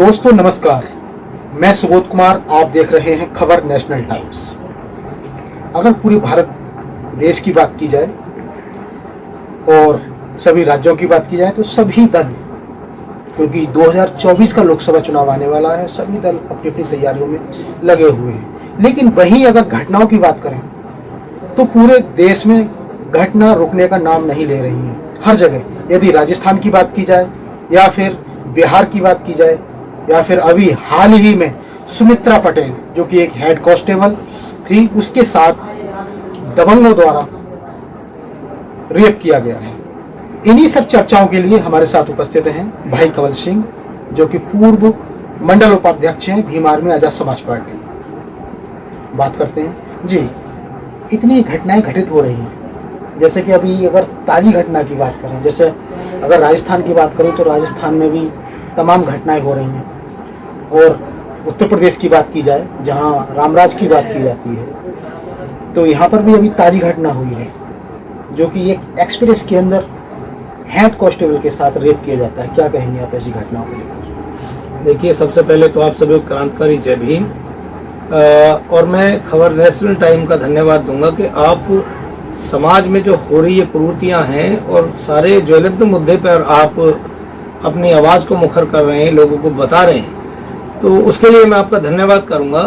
दोस्तों नमस्कार, मैं सुबोध कुमार। आप देख रहे हैं खबर नेशनल टाइम्स। अगर पूरे भारत देश की बात की जाए और सभी राज्यों की बात की जाए तो सभी दल, क्योंकि 2024 का लोकसभा चुनाव आने वाला है, सभी दल अपनी अपनी तैयारियों में लगे हुए हैं। लेकिन वहीं अगर घटनाओं की बात करें तो पूरे देश में घटना रुकने का नाम नहीं ले रही है। हर जगह, यदि राजस्थान की बात की जाए या फिर बिहार की बात की जाए या फिर अभी हाल ही में सुमित्रा पटेल जो कि एक हेड कांस्टेबल थी, उसके साथ दबंगों द्वारा रेप किया गया है। इन्हीं सब चर्चाओं के लिए हमारे साथ उपस्थित हैं भाई कंवल सिंह, जो कि पूर्व मंडल उपाध्यक्ष हैं भीम आर्मी आजाद समाज पार्टी। बात करते हैं जी, इतनी घटनाएं घटित हो रही हैं, जैसे कि अभी अगर ताज़ी घटना की बात करें, जैसे अगर राजस्थान की बात करें तो राजस्थान में भी तमाम घटनाएं हो रही हैं। और उत्तर प्रदेश की बात की जाए, जहां रामराज की बात की जाती है, तो यहाँ पर भी अभी ताज़ी घटना हुई है, जो कि एक एक्सप्रेस के अंदर हेड कांस्टेबल के साथ रेप किया जाता है। क्या कहेंगे आप ऐसी घटनाओं को लेकर? देखिए, सबसे पहले तो आप सभी क्रांतिकारी जय भीम। और मैं खबर नेशनल टाइम का धन्यवाद दूंगा कि आप समाज में जो हो रही ये प्रवृत्तियां हैं और सारे ज्वलंत मुद्दे पर आप अपनी आवाज़ को मुखर कर रहे हैं, लोगों को बता रहे हैं, तो उसके लिए मैं आपका धन्यवाद करूंगा।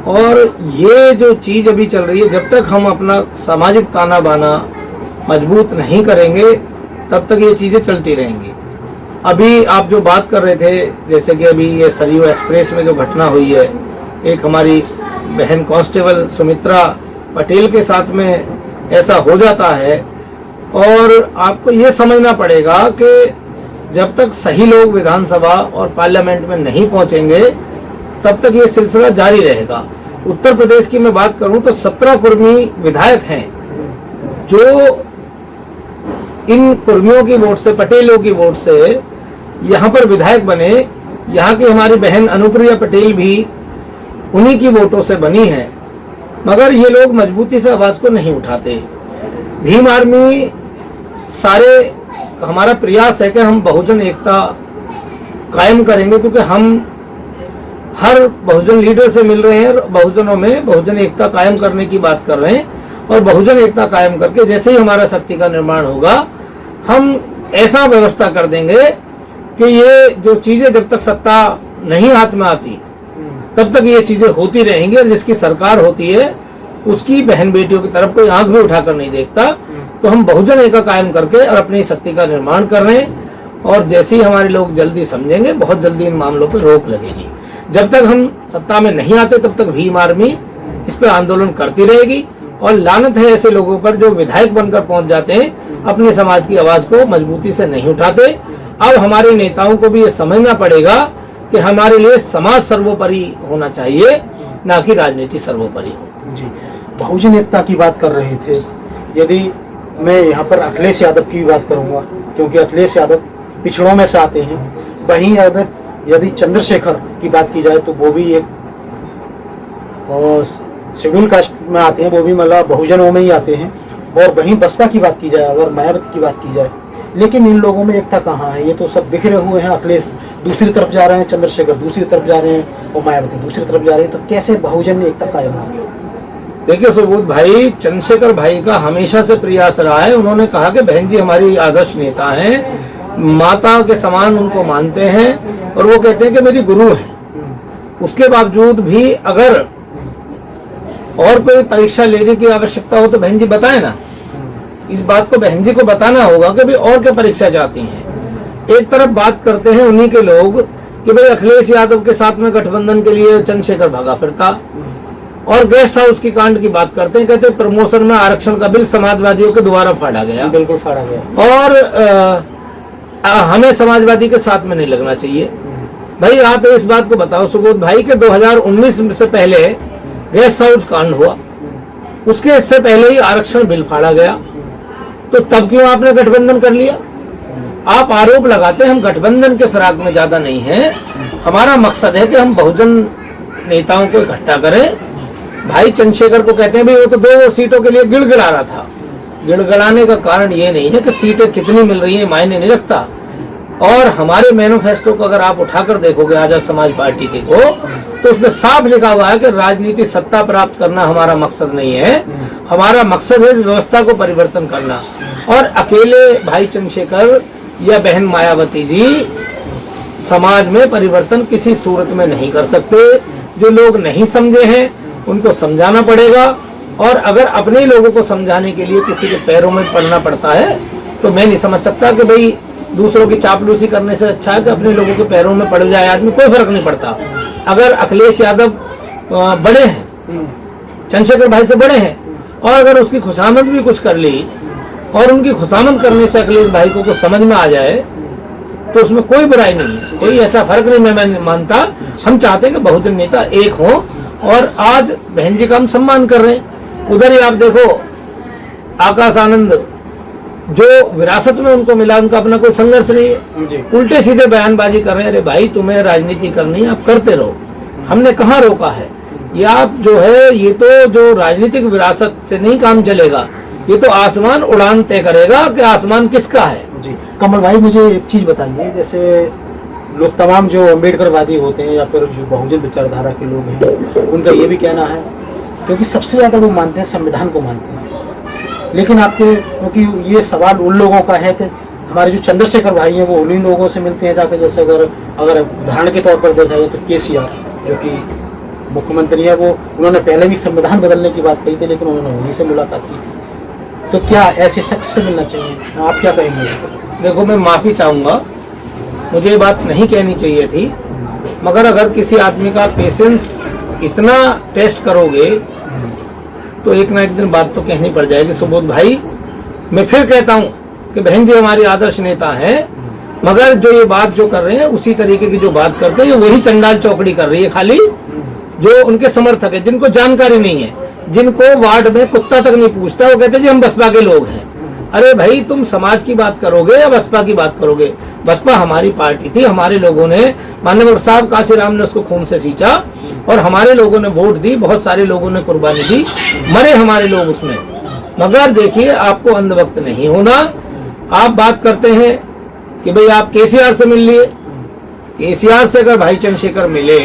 और ये जो चीज़ अभी चल रही है, जब तक हम अपना सामाजिक ताना बाना मजबूत नहीं करेंगे तब तक ये चीज़ें चलती रहेंगी। अभी आप जो बात कर रहे थे, जैसे कि अभी ये सरयू एक्सप्रेस में जो घटना हुई है, एक हमारी बहन कांस्टेबल सुमित्रा पटेल के साथ में ऐसा हो जाता है। और आपको ये समझना पड़ेगा कि जब तक सही लोग विधानसभा और पार्लियामेंट में नहीं पहुंचेंगे तब तक ये सिलसिला जारी रहेगा। उत्तर प्रदेश की मैं बात करूं तो 17 कुर्मी विधायक हैं जो इन कुर्मियों की वोट से, पटेलों की वोट से यहाँ पर विधायक बने। यहाँ की हमारी बहन अनुप्रिया पटेल भी उन्हीं की वोटों से बनी है, मगर ये लोग मजबूती से आवाज को नहीं उठाते। भीम आर्मी सारे हमारा प्रयास है कि हम बहुजन एकता कायम करेंगे, क्योंकि हम हर बहुजन लीडर से मिल रहे हैं, बहुजनों में बहुजन एकता कायम करने की बात कर रहे हैं। और बहुजन एकता कायम करके जैसे ही हमारा शक्ति का निर्माण होगा, हम ऐसा व्यवस्था कर देंगे कि ये जो चीजें जब तक सत्ता नहीं हाथ में आती तब तक ये चीजें होती रहेंगी। और जिसकी सरकार होती है उसकी बहन बेटियों की तरफ कोई आंख भी उठाकर नहीं देखता। तो हम बहुजन एकता कायम करके और अपनी शक्ति का निर्माण कर रहे हैं। और जैसे ही हमारे लोग जल्दी समझेंगे, बहुत जल्दी इन मामलों पर रोक लगेगी। जब तक हम सत्ता में नहीं आते तब तक भीम आर्मी इस पर आंदोलन करती रहेगी। और लानत है ऐसे लोगों पर जो विधायक बनकर पहुंच जाते हैं, अपने समाज की आवाज को मजबूती से नहीं उठाते। अब हमारे नेताओं को भी ये समझना पड़ेगा कि हमारे लिए समाज सर्वोपरि होना चाहिए, ना कि राजनीति सर्वोपरि हो। जी, बहुजन एकता की बात कर रहे थे। यदि मैं यहाँ पर अखिलेश यादव की बात करूँगा, क्योंकि अखिलेश यादव पिछड़ों में से आते हैं। वहीं यदि चंद्रशेखर की बात की जाए तो वो भी एक शेड्यूल कास्ट में आते हैं, वो भी मतलब बहुजनों में ही आते हैं। और वहीं बसपा की बात की जाए, अगर मायावती की बात की जाए, लेकिन इन लोगों में एकता कहाँ है? ये तो सब बिखरे हुए हैं। अखिलेश दूसरी तरफ जा रहे हैं, चंद्रशेखर दूसरी तरफ जा रहे हैं और मायावती दूसरी तरफ जा रहे हैं। तो कैसे बहुजन में एकता कायम होगी? देखिए सुबोध भाई, चंद्रशेखर भाई का हमेशा से प्रयास रहा है। उन्होंने कहा कि बहन जी हमारी आदर्श नेता हैं, माता के समान उनको मानते हैं और वो कहते हैं कि मेरी गुरु हैं। उसके बावजूद भी अगर और कोई परीक्षा लेने की आवश्यकता हो तो बहन जी बताए ना। इस बात को बहन जी को बताना होगा कि भाई और क्या परीक्षा चाहती हैं। एक तरफ बात करते हैं उन्हीं के लोग कि भाई अखिलेश यादव के साथ में गठबंधन के लिए चंद्रशेखर भागा फिरता, और गेस्ट हाउस की कांड की बात करते हैं, कहते हैं प्रमोशन में आरक्षण का बिल समाजवादियों के द्वारा फाड़ा गया। बिल्कुल फाड़ा गया। और हमें समाजवादी के साथ में नहीं लगना चाहिए। भाई आप इस बात को बताओ सुबोध भाई कि 2019 से पहले गेस्ट हाउस कांड हुआ, उसके इससे पहले ही आरक्षण बिल फाड़ा गया, तो तब क्यों आपने गठबंधन कर लिया? आप आरोप लगाते हैं हम गठबंधन के फिराक में ज्यादा नहीं है। हमारा मकसद है कि हम बहुजन नेताओं को इकट्ठा करें। भाई चंद्रशेखर को कहते हैं भाई वो तो 2 सीटों के लिए गिड़गिड़ा रहा था। गिड़गिड़ाने का कारण ये नहीं है कि सीटें कितनी मिल रही है, मायने नहीं रखता। और हमारे मैनिफेस्टो को अगर आप उठाकर देखोगे आजाद समाज पार्टी के को, तो उसमें साफ लिखा हुआ है कि राजनीति सत्ता प्राप्त करना हमारा मकसद नहीं है, हमारा मकसद है इस व्यवस्था को परिवर्तन करना। और अकेले भाई चंद्रशेखर या बहन मायावती जी समाज में परिवर्तन किसी सूरत में नहीं कर सकते। जो लोग नहीं समझे हैं उनको समझाना पड़ेगा, और अगर अपने लोगों को समझाने के लिए किसी के पैरों में पड़ना पड़ता है तो मैं नहीं समझ सकता कि भाई दूसरों की चापलूसी करने से अच्छा है कि अपने लोगों के पैरों में पड़ जाए आदमी, कोई फर्क नहीं पड़ता। अगर अखिलेश यादव बड़े हैं, चंद्रशेखर भाई से बड़े हैं, और अगर उसकी खुशामद भी कुछ कर ली और उनकी खुशामद करने से अखिलेश भाई को कुछ समझ में आ जाए तो उसमें कोई बुराई नहीं है, कोई ऐसा फर्क नहीं मैं मानता। हम चाहते हैं कि बहुजन नेता एक हो, और आज बहन जी का हम सम्मान कर रहे हैं। उधर ही आप देखो आकाश आनंद, जो विरासत में उनको मिला, उनका अपना कोई संघर्ष नहीं है, उल्टे सीधे बयानबाजी कर रहे हैं। अरे भाई तुम्हें राजनीति करनी है, आप करते रहो, हमने कहाँ रोका है। ये आप जो है, ये तो जो राजनीतिक विरासत से नहीं काम चलेगा, ये तो आसमान उड़ान तय करेगा कि आसमान किसका है। जी कमल भाई, मुझे एक चीज बताइए, जैसे लोग तमाम जो अम्बेडकरवादी होते हैं या फिर जो बहुजन विचारधारा के लोग हैं, उनका ये भी कहना है, क्योंकि सबसे ज्यादा वो मानते हैं संविधान को मानते हैं, लेकिन आपके क्योंकि ये सवाल उन लोगों का है कि हमारे जो चंद्रशेखर भाई हैं वो उन्हीं लोगों से मिलते हैं जाकर, जैसे अगर उदाहरण के तौर पर देखा जाए तो केसीआर जो कि मुख्यमंत्री है, वो उन्होंने पहले भी संविधान बदलने की बात कही थी, लेकिन उन्होंने उन्हीं से मुलाकात की। तो क्या ऐसे शख्स से मिलना चाहिए? आप क्या कहेंगे इस पर? देखो, मैं माफी चाहूंगा, मुझे ये बात नहीं कहनी चाहिए थी, मगर अगर किसी आदमी का पेशेंस इतना टेस्ट करोगे तो एक ना एक दिन बात तो कहनी पड़ जाएगी। सुबोध भाई, मैं फिर कहता हूँ कि बहन जी हमारी आदर्श नेता हैं, मगर जो ये बात जो कर रहे हैं उसी तरीके की जो बात करते हैं, वही चंडाल चौकड़ी कर रही है खाली, जो उनके समर्थक है, जिनको जानकारी नहीं है, जिनको वार्ड में कुत्ता तक नहीं पूछता, वो कहते हैं जी हम बसपा के लोग हैं। अरे भाई, तुम समाज की बात करोगे या बसपा की बात करोगे? बसपा हमारी पार्टी थी, हमारे लोगों ने, माननीय साहब काशीराम ने उसको खून से सींचा और हमारे लोगों ने वोट दी, बहुत सारे लोगों ने कुर्बानी दी, मरे हमारे लोग उसमें। मगर देखिए, आपको अंधभक्त नहीं होना। आप बात करते हैं कि भाई आप केसीआर से मिल लिए, केसीआर से अगर भाई चंद्रशेखर मिले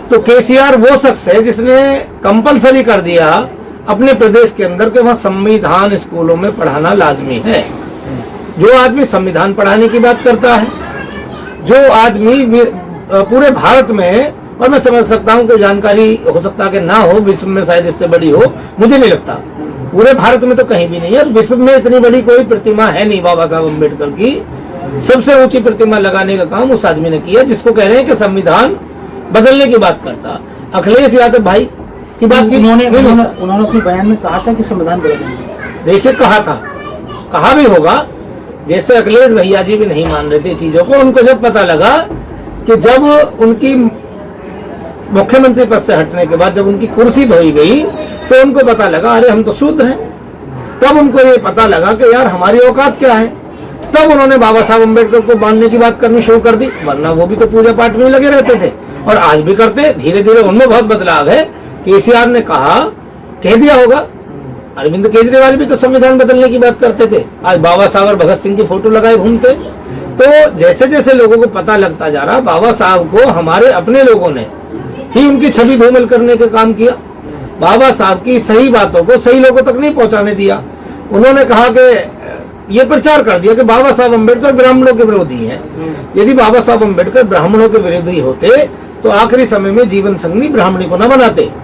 तो केसीआर वो शख्स है जिसने कंपलसरी कर दिया अपने प्रदेश के अंदर के वहां संविधान स्कूलों में पढ़ाना लाजमी है। जो आदमी संविधान पढ़ाने की बात करता है, जो आदमी पूरे भारत में, और मैं समझ सकता हूं कि जानकारी हो सकता कि ना हो, विश्व में शायद इससे बड़ी हो, मुझे नहीं लगता, पूरे भारत में तो कहीं भी नहीं है, विश्व में इतनी बड़ी कोई प्रतिमा है नहीं बाबा साहब अम्बेडकर की। सबसे ऊंची प्रतिमा लगाने का काम उस आदमी ने किया जिसको कह रहे हैं कि संविधान बदलने की बात करता। अखिलेश यादव भाई की बात की, उन्होंने अपने बयान में कहा था कि संविधान बदलेंगे। देखिए, कहा भी होगा, जैसे अखिलेश भैया जी भी नहीं मान रहे थे चीजों को। उनको जब पता लगा कि जब उनकी मुख्यमंत्री पद से हटने के बाद जब उनकी कुर्सी धोई गई तो उनको पता लगा अरे हम तो शूद्र हैं। तब उनको ये पता लगा कि यार हमारी औकात क्या है। तब उन्होंने बाबा साहब अम्बेडकर को बांधने की बात करनी शुरू कर दी, वरना वो भी तो पूजा पाठ में लगे रहते थे और आज भी करते। धीरे धीरे उनमें बहुत बदलाव है। केसीआर ने कह दिया होगा, अरविंद केजरीवाल भी तो संविधान बदलने की बात करते थे, आज बाबा साहब और भगत सिंह की फोटो लगाए घूमते। तो जैसे जैसे लोगों को पता लगता जा रहा, बाबा साहब को हमारे अपने लोगों ने ही उनकी छवि धूमिल करने का काम किया। बाबा साहब की सही बातों को सही लोगों तक नहीं पहुंचाने दिया। उन्होंने कहा कि ये प्रचार कर दिया कि बाबा साहब अम्बेडकर ब्राह्मणों के विरोधी हैं। यदि बाबा साहब अम्बेडकर ब्राह्मणों के विरोधी होते तो आखिरी समय में जीवन संगनी ब्राह्मणी को न बनाते।